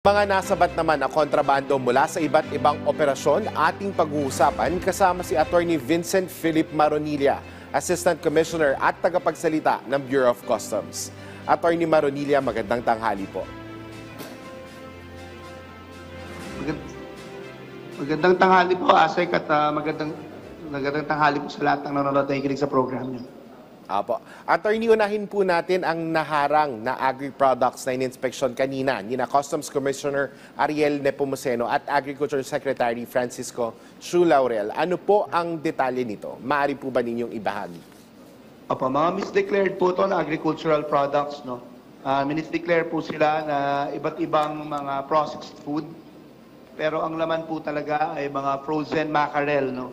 Mga nasabat naman na kontrabando mula sa iba't ibang operasyon, ating pag-uusapan kasama si Attorney Vincent Philip Maronilla, Assistant Commissioner at tagapagsalita ng Bureau of Customs. Attorney Maronilla, magandang tanghali po. Magandang tanghali po, Asek, at magandang tanghali po sa lahat ng nanonood na nakikinig sa program niyo. Apo. Attorney, unahin po natin ang naharang na agri-products na in-inspection kanina ni na Customs Commissioner Ariel Nepomuceno at Agriculture Secretary Francisco Chu Laurel. Ano po ang detalye nito? Maaari po ba ninyong ibahagi? Opo, mga misdeclared po ito na agricultural products, no? Minisdeclare po sila na iba't ibang mga processed food, pero ang laman po talaga ay mga frozen mackerel, no?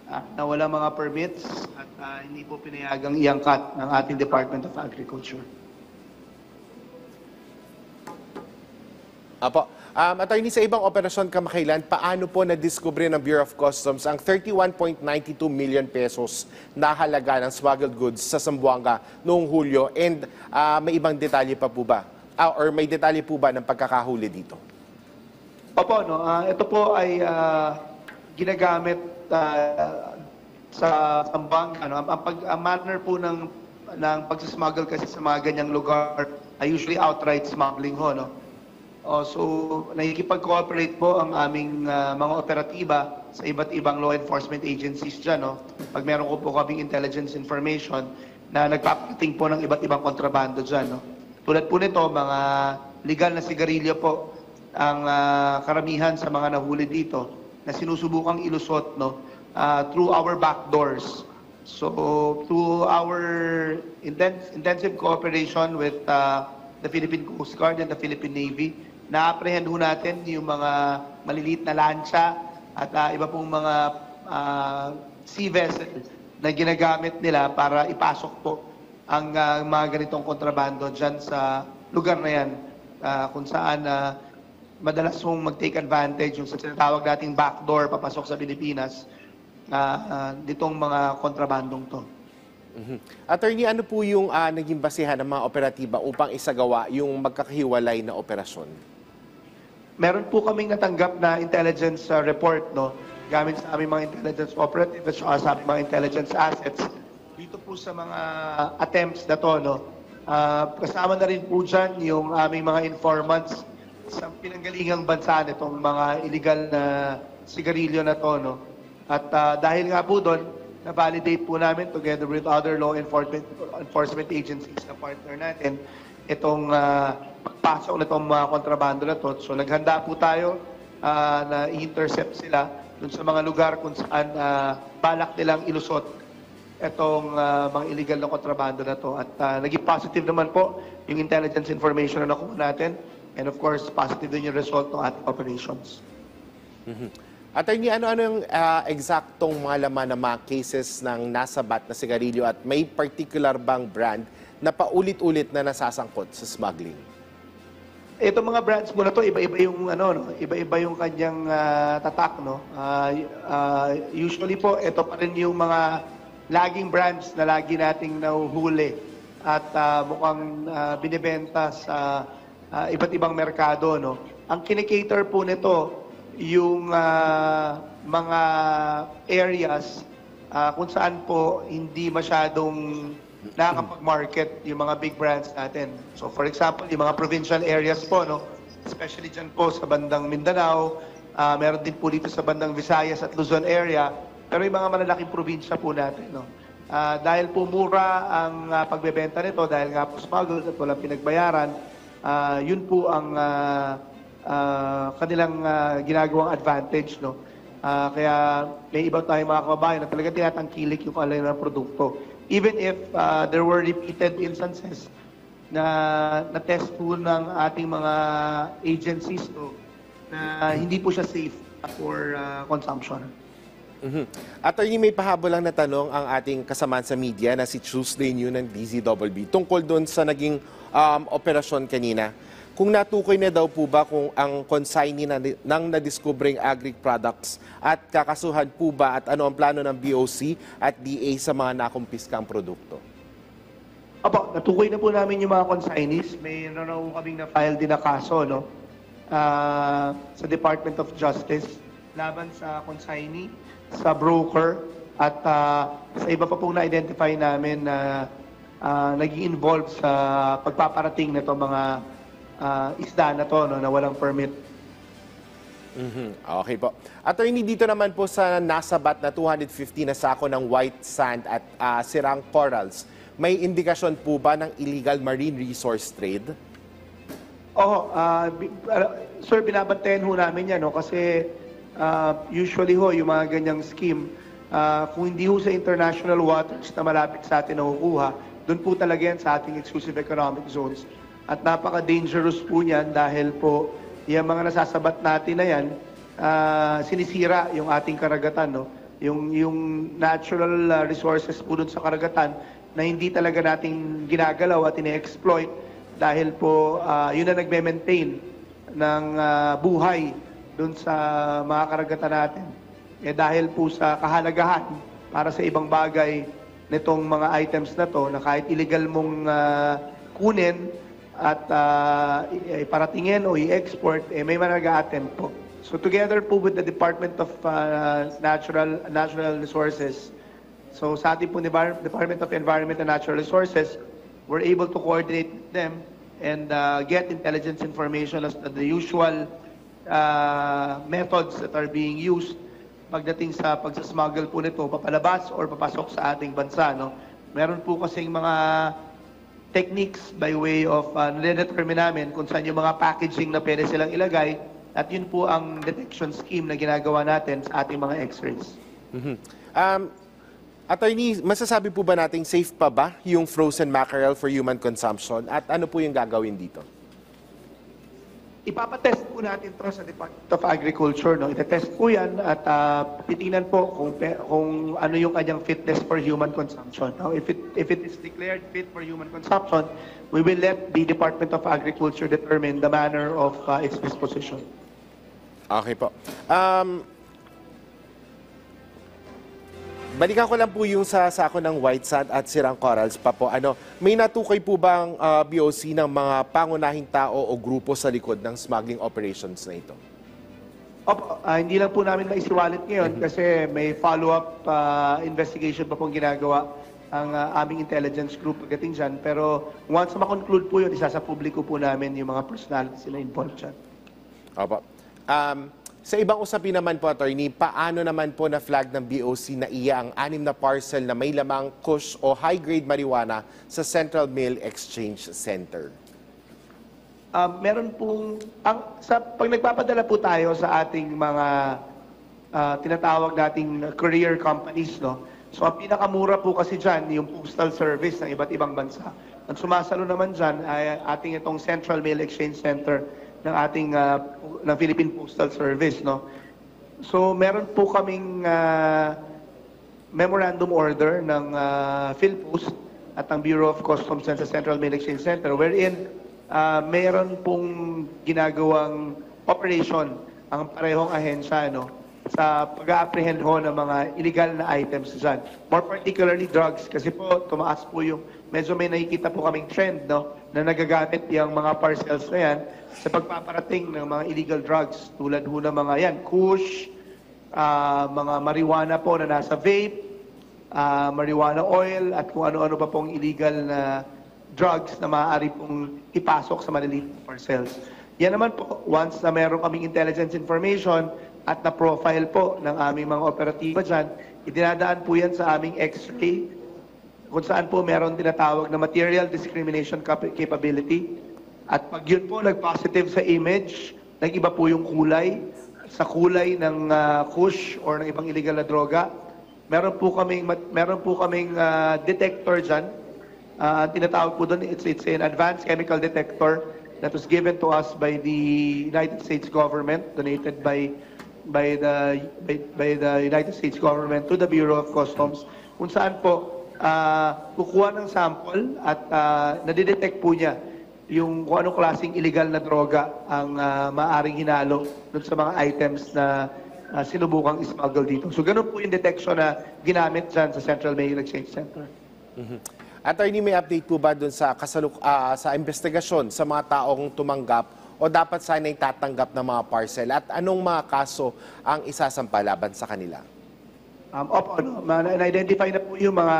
Na walang mga permits at hindi po pinayagang iangkat ng ating Department of Agriculture. Apo. Attorney, sa ibang operasyon kamakailan, paano po na-discover ng Bureau of Customs ang 31.92 million pesos na halaga ng smuggled goods sa Zamboanga noong Hulyo? And may ibang detalye pa po ba? Or may detalye po ba ng pagkakahuli dito? Opo, no? Ito po ay ginagamit sa Zamboanga. Ano? Ang manner po ng pagsismuggle kasi sa mga ganyang lugar ay usually outright smuggling ho. No? So, nakikipag-cooperate po ang aming mga operatiba sa iba't ibang law enforcement agencies dyan. No? Pag meron ko po kaming intelligence information na nagpapating po ng iba't ibang kontrabando dyan. No? Tulad po nito, mga legal na sigarilyo po ang karamihan sa mga nahuli dito na sinusubukang ilusot, no, through our back doors. So, through our intensive cooperation with the Philippine Coast Guard and the Philippine Navy, na-apprehend ho natin yung mga maliliit na lancha at iba pong mga sea vessels na ginagamit nila para ipasok po ang mga ganitong kontrabando dyan sa lugar na yan, kung saan madalas mong mag-take advantage yung sa tinatawag nating backdoor papasok sa Pilipinas ditong mga kontrabandong to. Attorney, ano po yung naging basihan ng mga operatiba upang isagawa yung magkakahiwalay na operasyon? Meron po kaming natanggap na intelligence report, no, gamit sa aming mga intelligence operatives at sa aming mga intelligence assets. Dito po sa mga attempts na to, no, kasama na rin po dyan yung aming mga informants sa pinanggalingang bansa nitong mga illegal na sigarilyo na to, no? At dahil nga po doon, na-validate po namin together with other law enforcement agencies na partner natin itong pagpasok na itong mga kontrabando na to. So naghanda po tayo na i-intercept sila dun sa mga lugar kung saan balak nilang ilusot itong mga illegal na kontrabando na to. At naging positive naman po yung intelligence information na nakuha natin. And of course, positive din yung result ng ating operations. Attorney, ano-ano yung eksaktong mga laman ng mga cases ng nasabat na sigarilyo at may particular bang brand na paulit-ulit na nasasangkot sa smuggling? Ito mga brands mo na to, iba-iba yung iba-iba yung kanyang tatak, no. Usually po, ito pa rin yung mga laging brands na lagi nating nahuhuli at mukhang binibenta sa iba't ibang merkado, no. Ang kinikater po nito yung mga areas kung saan po hindi masyadong nakakapag-market yung mga big brands natin. So for example, yung mga provincial areas po, no, especially dyan po sa bandang Mindanao, meron din po dito sa bandang Visayas at Luzon area, pero yung mga malalaking probinsya po natin, no. Dahil po mura ang pagbebenta nito, dahil nga po smuggled at walang pinagbayaran, yun po ang kanilang ginagawang advantage, no. Kaya may iba tayong mga kababayan na talaga tinatangkilik yung kanilang produkto. Even if there were repeated instances na test po ng ating mga agencies, no, na hindi po siya safe for consumption. Attorney, may pahabol lang na tanong ang ating kasamaan sa media na si Tuesday New ng DZWB tungkol doon sa naging operasyon kanina. Kung natukoy na daw po ba kung ang consignee ng na-discovering agri-products at kakasuhan po ba at ano ang plano ng BOC at DA sa mga nakumpiskang produkto? Natukoy na po namin yung mga consignees. May kaming na-file din na kaso, no? sa Department of Justice laban sa consignee, sa broker, at sa iba pa pong na-identify namin na naging involved sa pagpaparating nito mga isda na to, no, na walang permit. Okay po. Attorney, dito naman po sa nasabat na 250 na sako ng white sand at sirang corals, may indikasyon po ba ng illegal marine resource trade? Oo, sir, binabantayan ho namin yan, no, kasi usually ho, yung mga ganyang scheme, kung hindi ho sa international waters na malapit sa atin nakukuha, doon po talaga yan sa ating exclusive economic zones. At napaka-dangerous po niyan dahil po yung mga nasasabat natin na yan, sinisira yung ating karagatan, no? Yung natural resources po doon sa karagatan na hindi talaga nating ginagalaw at ine-exploit dahil po yun na nagme-maintain ng buhay doon sa mga karagatan natin. Dahil po sa kahalagahan para sa ibang bagay nitong mga items na to na kahit illegal mong kunin at iparatingin o i-export, may nag-a-attempt po. So together po with the Department of Natural Resources, so sa ating po Department of Environment and Natural Resources, we're able to coordinate them and get intelligence information as to the usual methods that are being used pagdating sa pagsasmuggle po nito, papalabas or papasok sa ating bansa. No? Meron po kasing mga techniques by way of nire-determine namin kung saan yung mga packaging na pwede silang ilagay at yun po ang detection scheme na ginagawa natin sa ating mga x-rays. Attorney, masasabi po ba nating safe pa ba yung frozen mackerel for human consumption at ano po yung gagawin dito? Ipapatest po natin to sa Department of Agriculture. No? Itetest po yan at titingnan po kung ano yung kanyang fitness for human consumption. Now, if it is declared fit for human consumption, we will let the Department of Agriculture determine the manner of its disposition. Okay po. Balikan ko lang po yung sa sako ng white sand at sirang corals pa po. May natukay po bang BOC ng mga pangunahing tao o grupo sa likod ng smuggling operations na ito? Opo, hindi lang po namin maisiwalit ngayon kasi may follow-up investigation pa pong ginagawa ang aming intelligence group pagdating dyan. Pero once ma-conclude po yun, isa sa publiko po namin yung mga personalities na involved dyan. Opo. Sa ibang usapin naman po, attorney, paano naman po na-flag ng BOC na iya ang 6 na parcel na may lamang kush o high-grade marijuana sa Central Mail Exchange Center? Meron pong, pag nagpapadala po tayo sa ating mga tinatawag nating courier companies, no? So ang pinakamura po kasi dyan, yung postal service ng iba't ibang bansa. Ang sumasalo naman dyan ay ating itong Central Mail Exchange Center ng ating ng Philippine Postal Service, no. So meron po kaming memorandum order ng PhilPost at ang Bureau of Customs and sa Central Mail Exchange Center wherein meron pong ginagawang operation ang parehong ahensya, no, sa pag-apprehend ho ng mga illegal na items dyan. More particularly drugs kasi po tumaas po yung medyo may nakikita po kaming trend, no, na nagagamit yung mga parcels na yan sa pagpaparating ng mga illegal drugs tulad ho ng mga yan, kush, mga marijuana po na nasa vape, marijuana oil at kung ano-ano pa pong illegal na drugs na maaari pong ipasok sa maliliit na parcels. Yan naman po, once na meron kaming intelligence information at na-profile po ng aming mga operatiba dyan, idinadaan po yan sa aming X-ray kung saan po meron tinatawag na material discrimination capability. At pag yun po nag-positive sa image, nag-iba po yung kulay, sa kulay ng kush or ng ibang illegal na droga. Meron po kaming detector dyan. Tinatawag po doon, it's an advanced chemical detector that was given to us by the United States government, donated by the United States government to the Bureau of Customs, kung saan po kukuha ng sample at nadidetect po niya yung kung anong klaseng illegal na droga ang maaring hinalo dun sa mga items na sinubukang smuggle dito. So ganun po yung detection na ginamit dyan sa Central Mail Exchange Center. Attorney, may update po ba dun sa sa investigasyon sa mga taong tumanggap o dapat sana'y tatanggap ng mga parcel? At anong mga kaso ang isasampa laban sa kanila? Opo, na-identify na po yung mga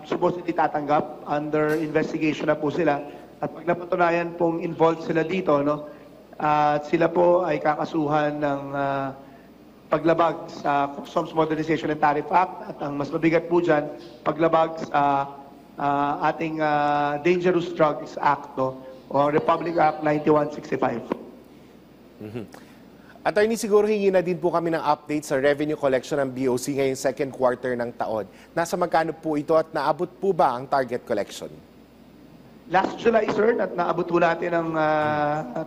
supposedly tatanggap. Under investigation na po sila. At pag napatunayan pong involved sila dito, no, at sila po ay kakasuhan ng paglabag sa Customs Modernization and Tariff Act at ang mas mabigat po dyan, paglabag sa ating Dangerous Drugs Act, no, o Republic Act 9165. Attorney, siguro hingi na din po kami ng update sa revenue collection ng BOC ngayong second quarter ng taon. Nasa magkano po ito at naabot po ba ang target collection? Last July, sir, at naabot po natin ang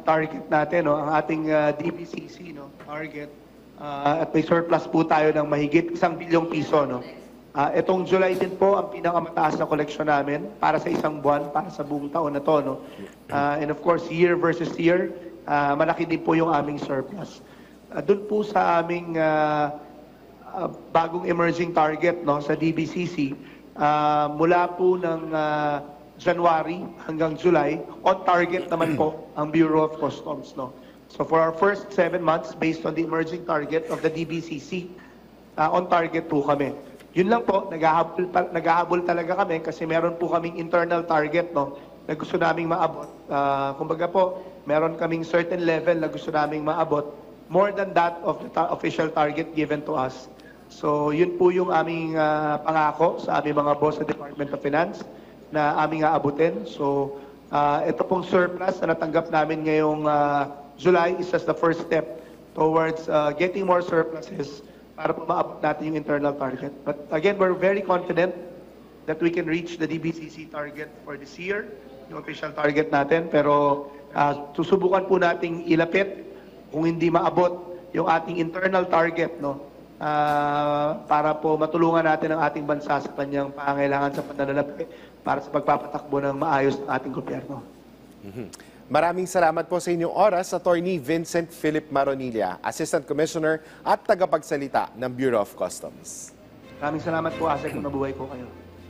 target natin, no, ang ating DBCC, no, target. At may surplus po tayo ng mahigit 1 bilyong piso. No? Itong July din po ang pinakamataas na collection namin para sa isang buwan, para sa buong taon na to. No? And of course, year versus year, malaki din po yung aming surplus. Doon po sa aming bagong emerging target, no, sa DBCC, mula po ng January hanggang July, on target naman po ang Bureau of Customs. No? So for our first 7 months, based on the emerging target of the DBCC, on target po kami. Yun lang po, naghahabol talaga kami kasi meron po kaming internal target, no, na gusto naming maabot. Kumbaga po, meron kaming certain level na gusto naming maabot, more than that of the official target given to us. So yun po yung aming pangako sa aming mga boss sa Department of Finance na aming aabutin. So ito pong surplus na natanggap namin ngayong July is just the first step towards getting more surpluses para po maabot natin yung internal target. But again, we're very confident that we can reach the DBCC target for this year, yung official target natin. Pero susubukan po nating ilapit kung hindi maabot yung ating internal target, no, para po matulungan natin ang ating bansa sa kanyang pangangailangan sa pananalapi para sa pagpapatakbo ng maayos ng ating gobyerno. Maraming salamat po sa inyong oras, Attorney Vincent Philip Maronilla, Assistant Commissioner at tagapagsalita ng Bureau of Customs. Maraming salamat po, Asek, kung nabuhay ko kayo.